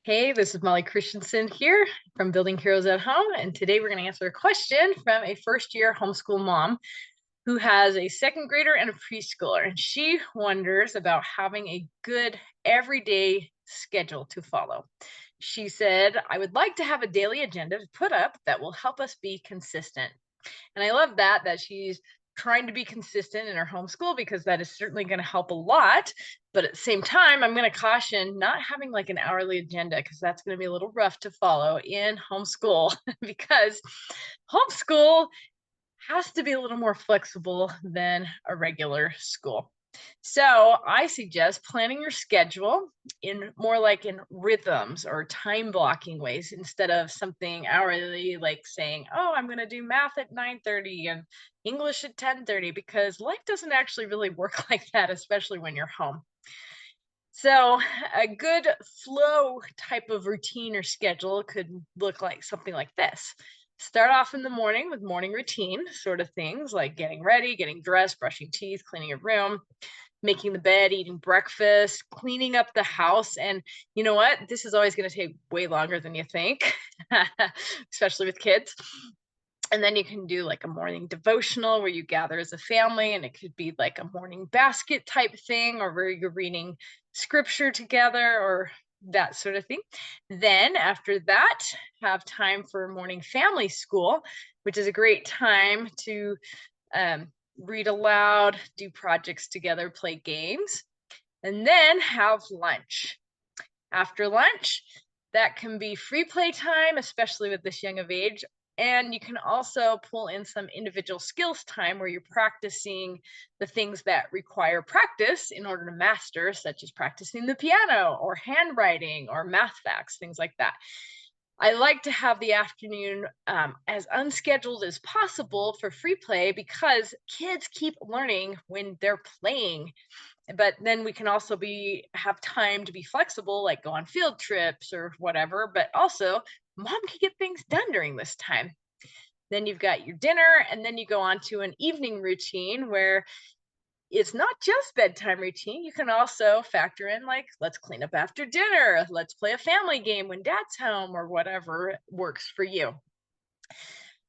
Hey, this is Molly Christensen here from Building Heroes at Home. And today we're going to answer a question from a first year homeschool mom who has a second grader and a preschooler. And she wonders about having a good everyday schedule to follow. She said, I would like to have a daily agenda to put up that will help us be consistent. And I love that she's trying to be consistent in her homeschool because that is certainly going to help a lot. But at the same time, I'm going to caution not having like an hourly agenda because that's going to be a little rough to follow in homeschool because homeschool has to be a little more flexible than a regular school. So I suggest planning your schedule in more like in rhythms or time blocking ways instead of something hourly, like saying, oh, I'm going to do math at 9:30 and English at 10:30, because life doesn't actually really work like that, especially when you're home. So a good flow type of routine or schedule could look like something like this. Start off in the morning with morning routine sort of things like getting ready, getting dressed, brushing teeth, cleaning your room, making the bed, eating breakfast, cleaning up the house. And you know what? This is always going to take way longer than you think, especially with kids. And then you can do like a morning devotional where you gather as a family, and it could be like a morning basket type thing, or where you're reading scripture together, or that sort of thing. Then after that, have time for morning family school, which is a great time to read aloud, do projects together, play games, and then have lunch. After lunch, that can be free play time, especially with this young of age. And you can also pull in some individual skills time where you're practicing the things that require practice in order to master, such as practicing the piano or handwriting or math facts, things like that. I like to have the afternoon as unscheduled as possible for free play because kids keep learning when they're playing. But then we can also have time to be flexible, like go on field trips or whatever. But also, mom can get things done during this time. Then you've got your dinner, and then you go on to an evening routine where it's not just bedtime routine. You can also factor in like, let's clean up after dinner, let's play a family game when dad's home, or whatever works for you.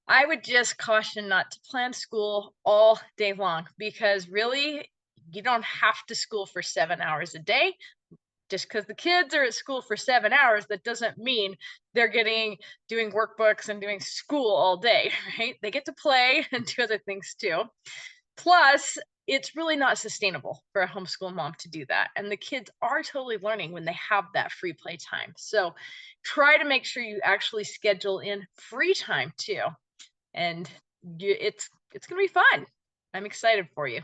I would just caution not to plan school all day long because really, you don't have to school for 7 hours a day. Just because the kids are at school for 7 hours, that doesn't mean they're doing workbooks and doing school all day, right? They get to play and do other things too. Plus, it's really not sustainable for a homeschool mom to do that. And the kids are totally learning when they have that free play time. So try to make sure you actually schedule in free time too. And it's going to be fun. I'm excited for you.